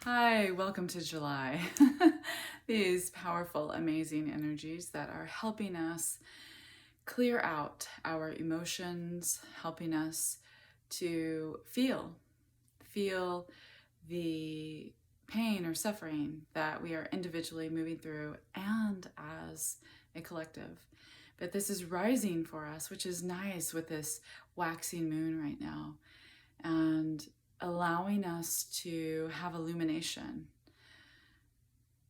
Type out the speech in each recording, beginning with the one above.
Hi, welcome to July. These powerful, amazing energies that are helping us clear out our emotions, helping us to feel the pain or suffering that we are individually moving through and as a collective. But this is rising for us, which is nice with this waxing moon right now. And allowing us to have illumination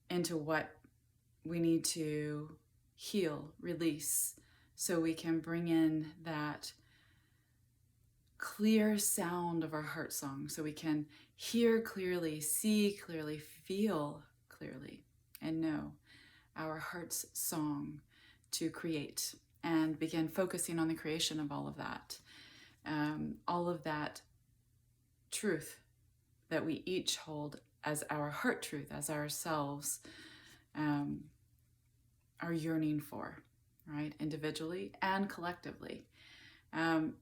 into what we need to heal, release, so we can bring in that clear sound of our heart song, so we can hear clearly, see clearly, feel clearly, and know our heart's song to create and begin focusing on the creation of all of that. All of that truth that we each hold as our heart truth, as ourselves are yearning for, right? Individually and collectively.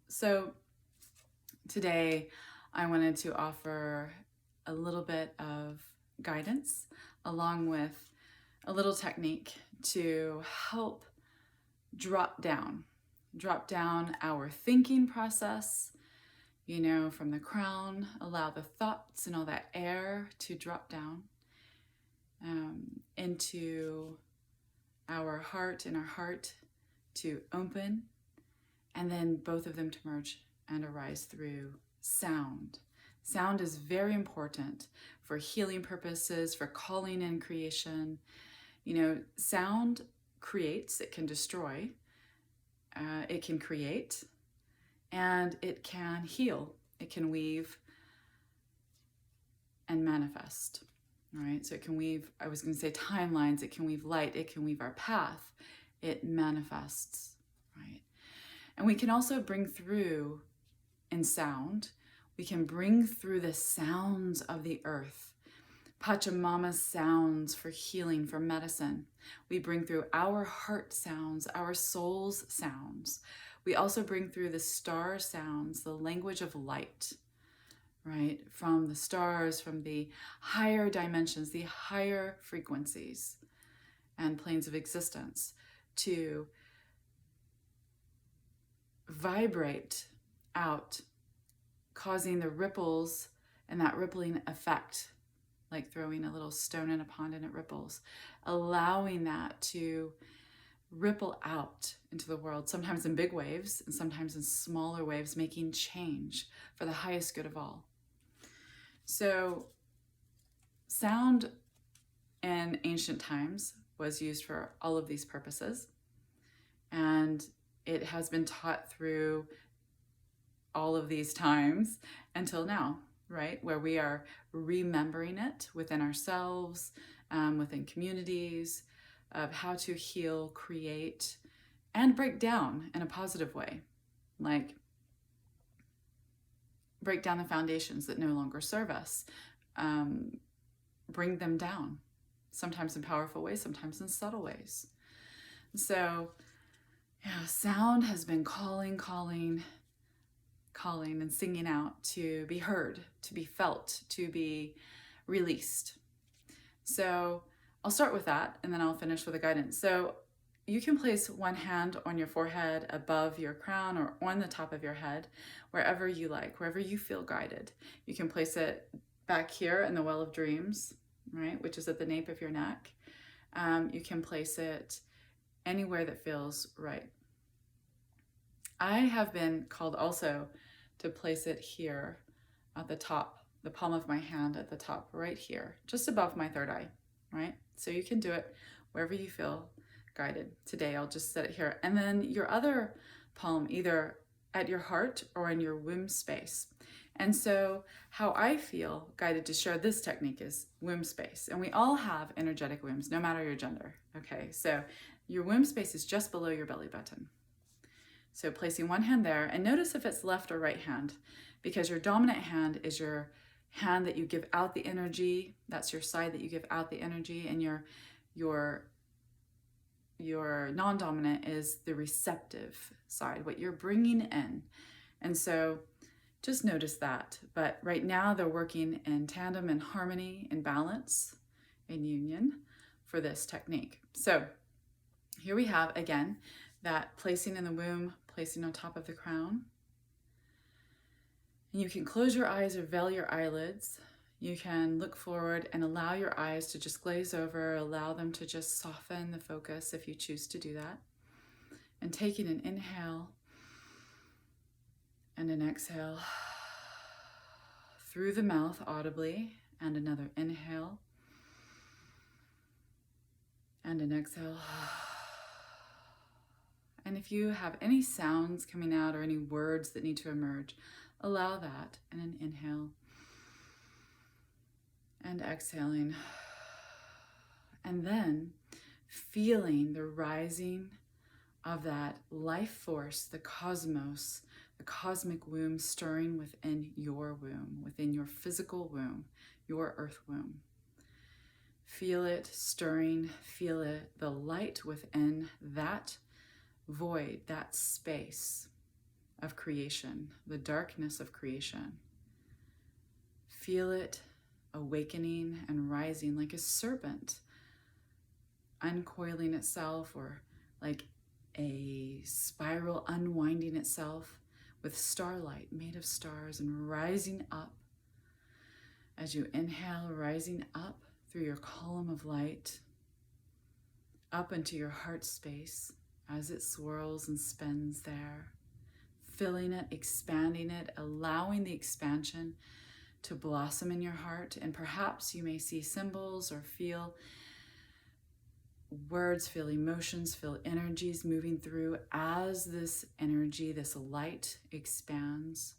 So today I wanted to offer a little bit of guidance along with a little technique to help drop down our thinking process, from the crown. Allow the thoughts and all that air to drop down into our heart, and our heart to open, and then both of them to merge and arise through sound. Sound is very important for healing purposes, for calling in creation. Sound creates, it can destroy, it can create, and it can heal. It can weave and manifest, right? So it can weave, I was going to say timelines, it can weave light, it can weave our path, it manifests, right? And we can also bring through in sound, we can bring through the sounds of the earth, Pachamama's sounds for healing, for medicine. We bring through our heart sounds, our soul's sounds. We also bring through the star sounds, the language of light, right? From the stars, from the higher dimensions, the higher frequencies and planes of existence, to vibrate out, causing the ripples and that rippling effect, like throwing a little stone in a pond and it ripples, allowing that to ripple out into the world, sometimes in big waves and sometimes in smaller waves, making change for the highest good of all. So sound in ancient times was used for all of these purposes, and it has been taught through all of these times until now, right? Where we are remembering it within ourselves, within communities, of how to heal, create, and break down in a positive way. Like break down the foundations that no longer serve us, bring them down, sometimes in powerful ways, sometimes in subtle ways. So, sound has been calling and singing out to be heard, to be felt, to be released. So I'll start with that, and then I'll finish with a guidance. So you can place one hand on your forehead above your crown or on the top of your head, wherever you like, wherever you feel guided. You can place it back here in the well of dreams, right, which is at the nape of your neck. You can place it anywhere that feels right. I have been called also to place it here at the top, the palm of my hand at the top, right here, just above my third eye, right? So you can do it wherever you feel guided. Today, I'll just set it here. And then your other palm, either at your heart or in your womb space. And so how I feel guided to share this technique is womb space. And we all have energetic wombs, no matter your gender. Okay, so your womb space is just below your belly button. So placing one hand there, and notice if it's left or right hand, because your dominant hand is your hand that you give out the energy. That's your side that you give out the energy, and your non-dominant is the receptive side, what you're bringing in. And so Just notice that. But right now they're working in tandem, in harmony, in balance, in union for this technique. So here we have, again, that placing in the womb, placing on top of the crown. And you can close your eyes or veil your eyelids. You can look forward and allow your eyes to just glaze over, allow them to just soften the focus if you choose to do that. And taking an inhale and an exhale through the mouth audibly, and another inhale and an exhale. And if you have any sounds coming out or any words that need to emerge, allow that in an inhale and exhaling. And then feeling the rising of that life force, the cosmos, the cosmic womb stirring within your womb, within your physical womb, your earth womb. Feel it stirring, feel it, the light within that void, that space of creation, the darkness of creation. Feel it awakening and rising like a serpent, uncoiling itself, or like a spiral unwinding itself with starlight made of stars, and rising up as you inhale, rising up through your column of light, up into your heart space as it swirls and spins there, filling it, expanding it, allowing the expansion to blossom in your heart. And perhaps you may see symbols or feel words, feel emotions, feel energies moving through as this energy, this light expands.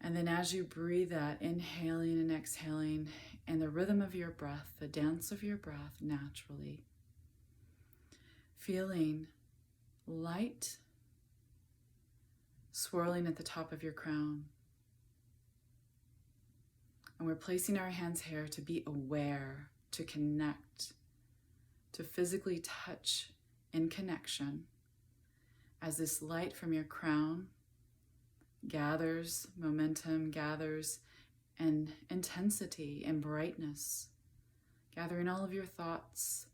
And then as you breathe that, inhaling and exhaling, and the rhythm of your breath, the dance of your breath naturally, feeling light swirling at the top of your crown. And we're placing our hands here to be aware, to connect, to physically touch in connection as this light from your crown gathers momentum, gathers and intensity and brightness, gathering all of your thoughts,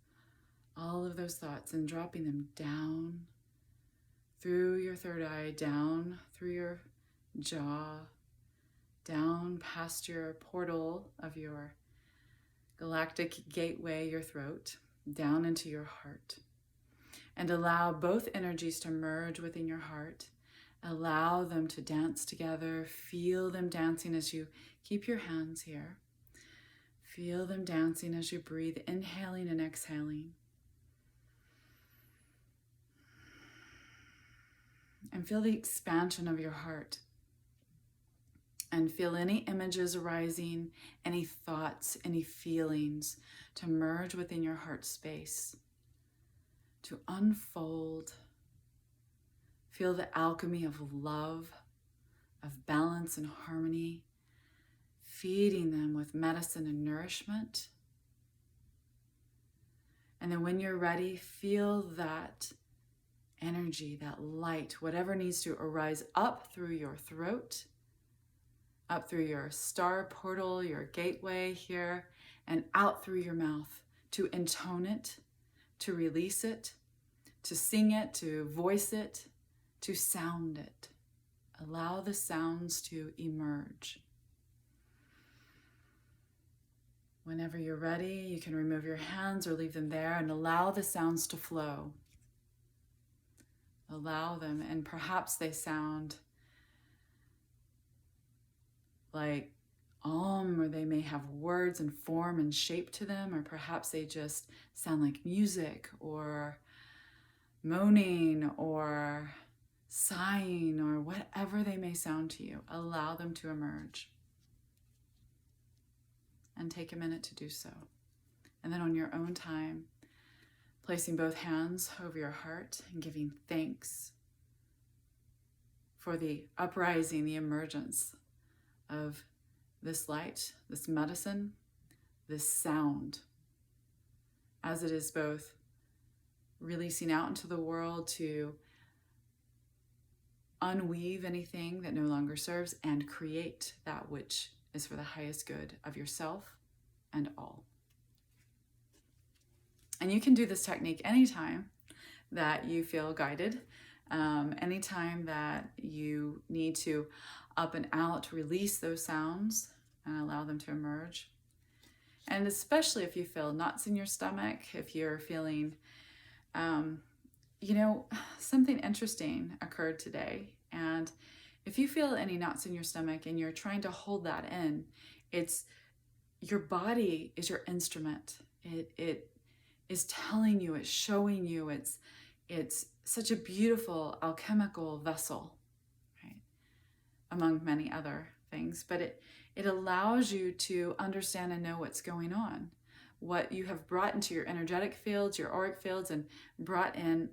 all of those thoughts, and dropping them down through your third eye, down through your jaw, down past your portal of your galactic gateway, your throat, down into your heart. And allow both energies to merge within your heart. Allow them to dance together. Feel them dancing as you keep your hands here. Feel them dancing as you breathe, inhaling and exhaling. And feel the expansion of your heart. And feel any images arising, any thoughts, any feelings to merge within your heart space, to unfold. Feel the alchemy of love, of balance and harmony, feeding them with medicine and nourishment. And then when you're ready, feel that energy, that light, whatever needs to arise up through your throat, up through your star portal, your gateway here, and out through your mouth, to intone it, to release it, to sing it, to voice it, to sound it. Allow the sounds to emerge. Whenever you're ready, you can remove your hands or leave them there and allow the sounds to flow. Allow them, and perhaps they sound like or they may have words and form and shape to them, or perhaps they just sound like music or moaning or sighing or whatever they may sound to you. Allow them to emerge. And take a minute to do so. And then on your own time, placing both hands over your heart and giving thanks for the uprising, the emergence of this light, this medicine, this sound, as it is both releasing out into the world to unweave anything that no longer serves, and create that which is for the highest good of yourself and all. And you can do this technique anytime that you feel guided, anytime that you need to up and out release those sounds and allow them to emerge. And especially if you feel knots in your stomach, if you're feeling, something interesting occurred today. And if you feel any knots in your stomach and you're trying to hold that in, it's your body is your instrument. It is telling you, it's showing you, it's such a beautiful alchemical vessel, right? Among many other things, but it allows you to understand and know what's going on, what you have brought into your energetic fields, your auric fields, and brought in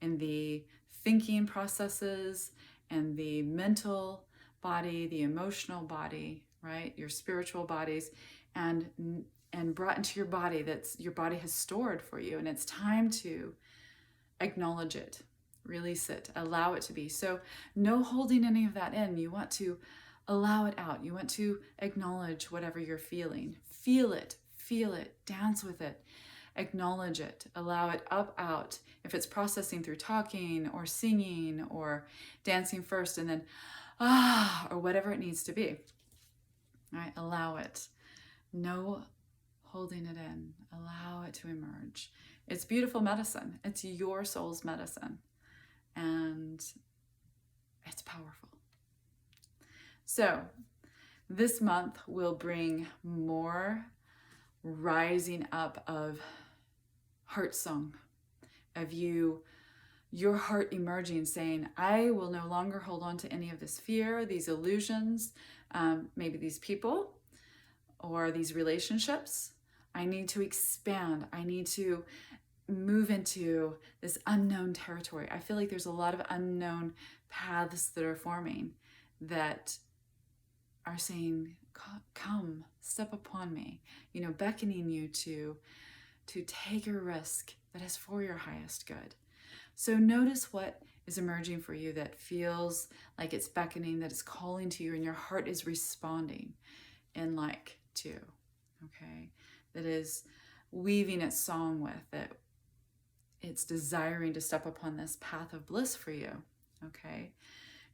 the thinking processes and the mental body, the emotional body, right? Your spiritual bodies, and brought into your body that's your body has stored for you. And it's time to acknowledge it, release it, allow it to be. So no holding any of that in. You want to allow it out. You want to acknowledge whatever you're feeling. Feel it, dance with it, acknowledge it, allow it up, out. If it's processing through talking or singing or dancing first and then or whatever it needs to be, right? Allow it. No holding it in. Allow it to emerge. It's beautiful medicine. It's your soul's medicine. And it's powerful. So this month will bring more rising up of heart song, of your heart emerging, saying, I will no longer hold on to any of this fear, these illusions, maybe these people or these relationships. I need to expand. I need to move into this unknown territory. I feel like there's a lot of unknown paths that are forming that are saying, come, step upon me, beckoning you to take a risk that is for your highest good. So notice what is emerging for you that feels like it's beckoning, that is calling to you, and your heart is responding in like to, okay? That is weaving its song with, that it's desiring to step upon this path of bliss for you, okay?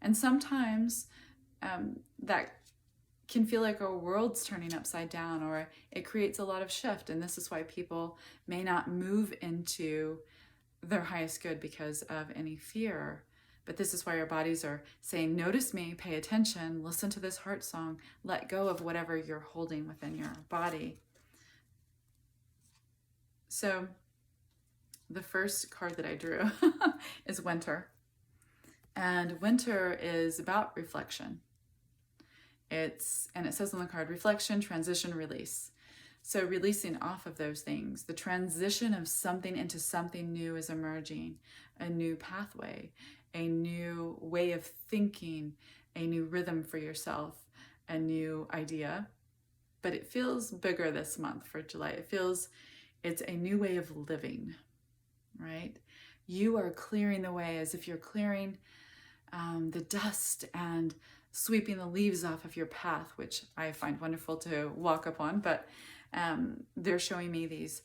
And sometimes that can feel like our world's turning upside down, or it creates a lot of shift. And this is why people may not move into their highest good because of any fear. But this is why our bodies are saying, notice me, pay attention, listen to this heart song, let go of whatever you're holding within your body. So the first card that I drew is Winter. And winter is about reflection. And it says on the card, reflection, transition, release. So releasing off of those things, the transition of something into something new is emerging, a new pathway, a new way of thinking, a new rhythm for yourself, a new idea. But it feels bigger this month for July. It's a new way of living, right? You are clearing the way as if you're clearing the dust and sweeping the leaves off of your path, which I find wonderful to walk upon. But they're showing me these,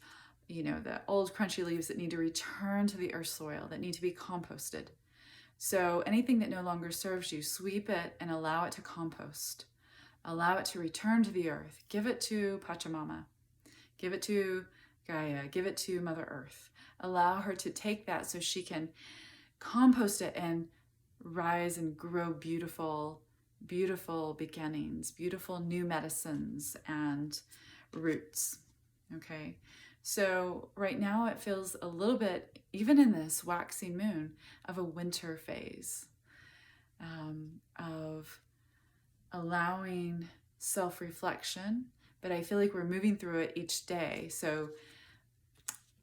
the old crunchy leaves that need to return to the earth soil, that need to be composted. So anything that no longer serves you, sweep it and allow it to compost. Allow it to return to the earth. Give it to Pachamama. Give it to Gaia. Give it to Mother Earth. Allow her to take that so she can compost it and rise and grow beautiful, beautiful beginnings, beautiful new medicines and roots. Okay. So right now it feels a little bit, even in this waxing moon, of a winter phase, of allowing self-reflection, but I feel like we're moving through it each day. So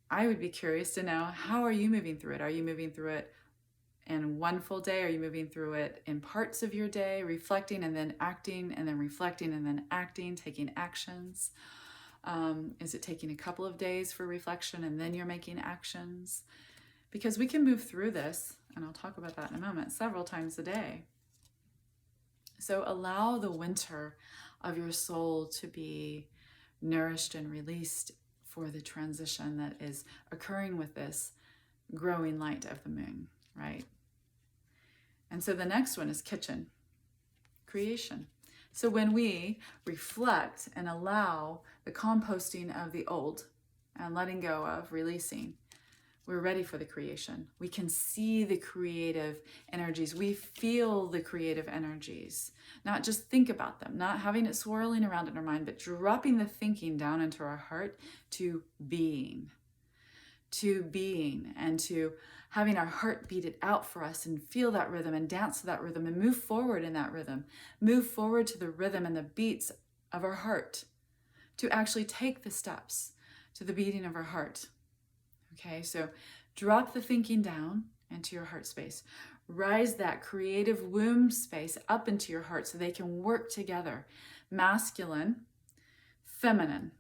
I would be curious to know, how are you moving through it? Are you moving through it in one full day? Are you moving through it in parts of your day, reflecting and then acting, and then reflecting and then acting, taking actions? Is it taking a couple of days for reflection and then you're making actions? Because we can move through this And I'll talk about that in a moment, several times a day. So allow the winter of your soul to be nourished and released for the transition that is occurring with this growing light of the moon, right? And so the next one is kitchen, creation. So when we reflect and allow the composting of the old and letting go of, releasing, we're ready for the creation. We can see the creative energies. We feel the creative energies, not just think about them, not having it swirling around in our mind, but dropping the thinking down into our heart to being, and to having our heart beat it out for us and feel that rhythm and dance to that rhythm and move forward in that rhythm, move forward to the rhythm and the beats of our heart, to actually take the steps to the beating of our heart. Okay, so drop the thinking down into your heart space. Rise that creative womb space up into your heart so they can work together. Masculine, feminine.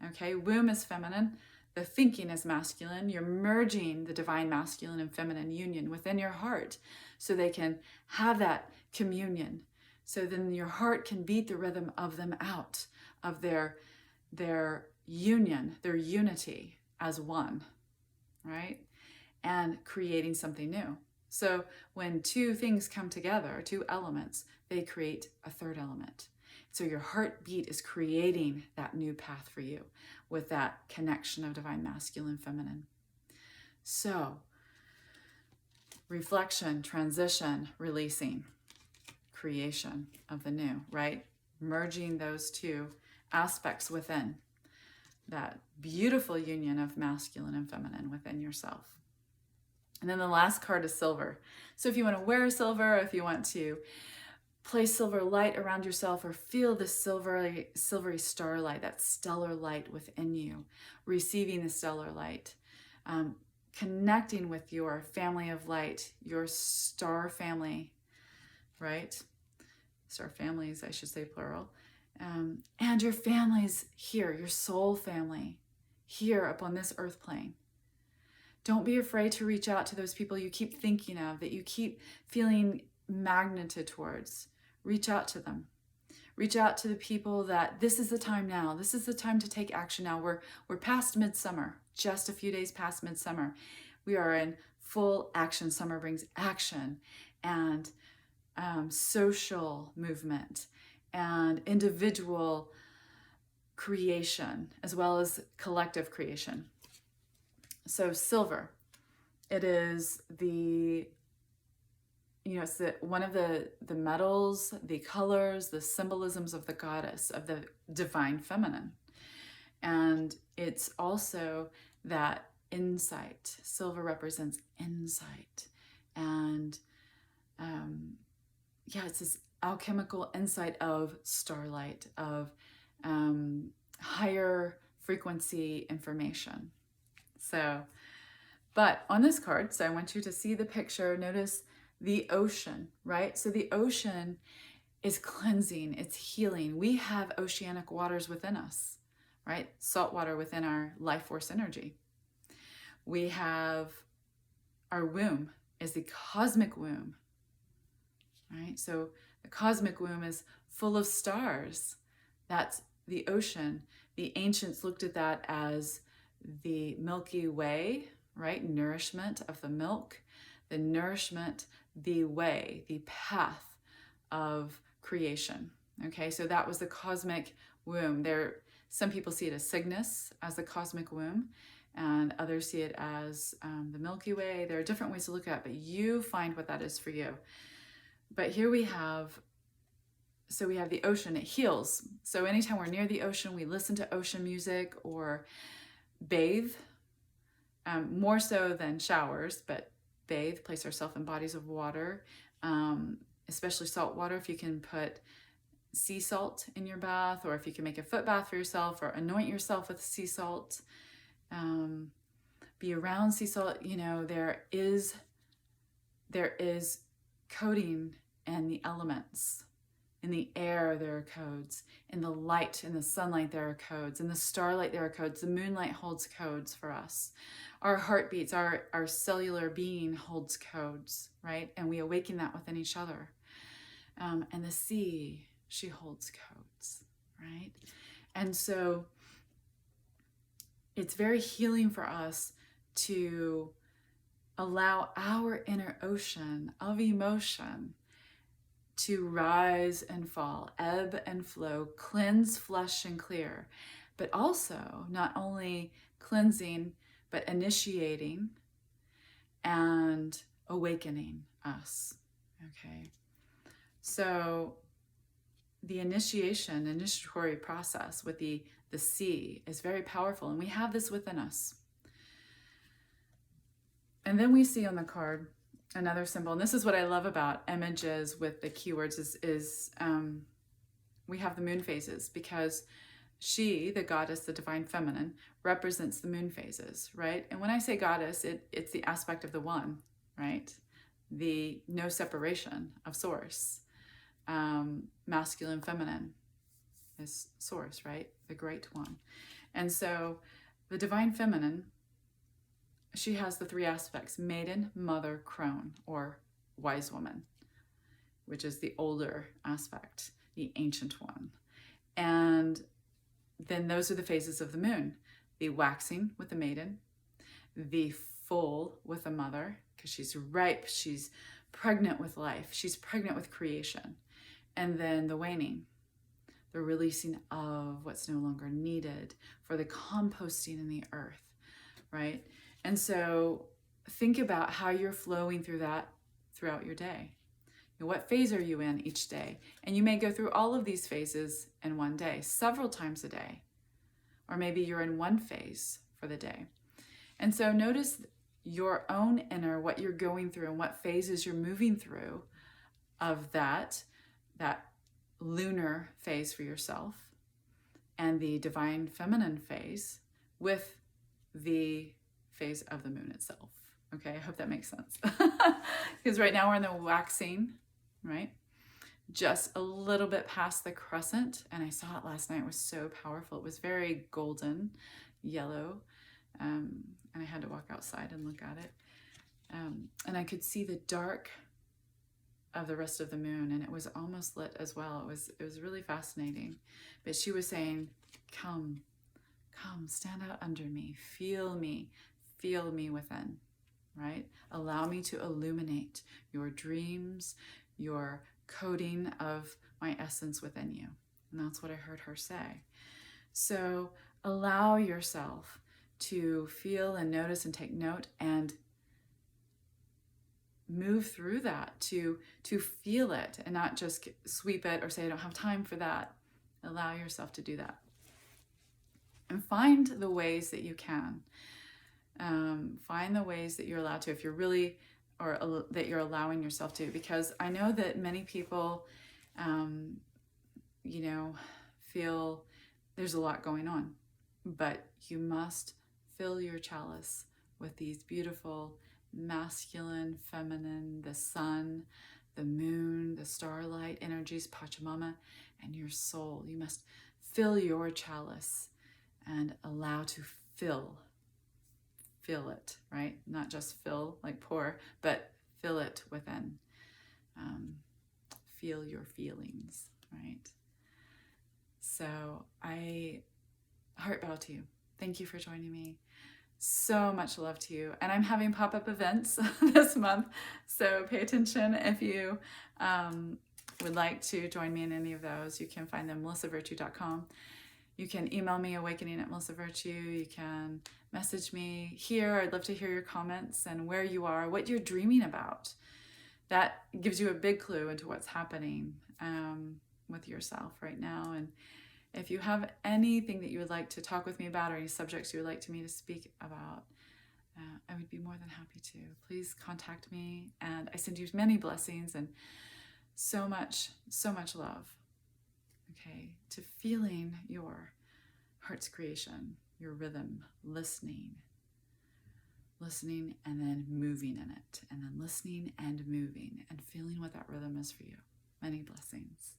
Okay, womb is feminine. The thinking is masculine. You're merging the divine masculine and feminine union within your heart so they can have that communion. So then your heart can beat the rhythm of them out, of their union, their unity as one. Right? And creating something new. So when two things come together, two elements, they create a third element. So your heartbeat is creating that new path for you with that connection of divine masculine, feminine. So reflection, transition, releasing, creation of the new, right? Merging those two aspects within that beautiful union of masculine and feminine within yourself. And then the last card is silver. So if you want to wear silver, if you want to place silver light around yourself or feel the silvery starlight, that stellar light within you, receiving the stellar light, connecting with your family of light, your star family, right? Star families, I should say plural. And your family's here, your soul family, here upon this earth plane. Don't be afraid to reach out to those people you keep thinking of, that you keep feeling magneted towards. Reach out to them. Reach out to the people that this is the time now. This is the time to take action now. We're past midsummer, just a few days past midsummer. We are in full action. Summer brings action and social movement and individual creation, as well as collective creation. So silver, it is it's one of the metals, the colors, the symbolisms of the goddess, of the divine feminine. And it's also that insight. Silver represents insight. And it's this alchemical insight of starlight, of higher frequency information. So, but on this card, so I want you to see the picture, notice the ocean, right? So the ocean is cleansing, it's healing. We have oceanic waters within us, right? Salt water within our life force energy. We have our womb is the cosmic womb, right? So the cosmic womb is full of stars. That's the ocean. The ancients looked at that as the Milky Way, right? Nourishment of the milk, the nourishment, the way, the path of creation. Okay, so that was the cosmic womb. Some people see it as Cygnus, as the cosmic womb, and others see it as the Milky Way. There are different ways to look at it, but you find what that is for you. But here we have the ocean, it heals. So anytime we're near the ocean, we listen to ocean music or bathe, more so than showers, but bathe, place ourselves in bodies of water, especially salt water. If you can put sea salt in your bath, or if you can make a foot bath for yourself or anoint yourself with sea salt, be around sea salt. There is coating in the elements In the air, there are codes. In the light, in the sunlight, there are codes. In the starlight, there are codes. The moonlight holds codes for us. Our heartbeats, our cellular being holds codes, right? And we awaken that within each other. And the sea, she holds codes, right? And so it's very healing for us to allow our inner ocean of emotion to rise and fall, ebb and flow, cleanse, flush, and clear. But also, not only cleansing, but initiating and awakening us, okay? So the initiatory process with the sea is very powerful, and we have this within us. And then we see on the card another symbol, and this is what I love about images with the keywords is we have the moon phases, because she, the goddess, the divine feminine, represents the moon phases, right? And when I say goddess, it's the aspect of the one, right? The no separation of source. Masculine, feminine is source, right? The great one. And so the divine feminine, she has the three aspects: maiden, mother, crone, or wise woman, which is the older aspect, the ancient one. And then those are the phases of the moon: the waxing with the maiden, the full with the mother, because she's ripe, she's pregnant with life, she's pregnant with creation. And then the waning, the releasing of what's no longer needed for the composting in the earth, right? And so think about how you're flowing through that throughout your day. You know, what phase are you in each day? And you may go through all of these phases in one day, several times a day. Or maybe you're in one phase for the day. And so notice your own inner, what you're going through and what phases you're moving through of that lunar phase for yourself and the divine feminine phase with the phase of the moon itself. Okay, I hope that makes sense. Because right now we're in the waxing, right? Just a little bit past the crescent, and I saw it last night. It was so powerful. It was very golden yellow, and I had to walk outside and look at it. And I could see the dark of the rest of the moon, and it was almost lit as well. It was really fascinating. But she was saying, come, stand out under me, feel me within, right? Allow me to illuminate your dreams, your coding of my essence within you. And that's what I heard her say. So allow yourself to feel and notice and take note and move through that, to feel it and not just sweep it or say, I don't have time for that. Allow yourself to do that. And find the ways that you can. Find the ways that you're allowed to, if you're really, or that you're allowing yourself to, because I know that many people, feel there's a lot going on, but you must fill your chalice with these beautiful masculine, feminine, the sun, the moon, the starlight energies, Pachamama, and your soul. You must fill your chalice and allow to feel it, right? Not just fill like pour, but fill it within. Feel your feelings, right? So I heart bow to you. Thank you for joining me. So much love to you. And I'm having pop-up events this month, so pay attention. If you would like to join me in any of those, you can find them melissavirtue.com. You can email me, awakening@melissavirtue. You can message me here. I'd love to hear your comments and where you are, what you're dreaming about. That gives you a big clue into what's happening with yourself right now. And if you have anything that you would like to talk with me about, or any subjects you would like me to speak about, I would be more than happy to. Please contact me, and I send you many blessings and so much love. Okay, to feeling your heart's creation, your rhythm, listening and then moving in it, and then listening and moving and feeling what that rhythm is for you. Many blessings.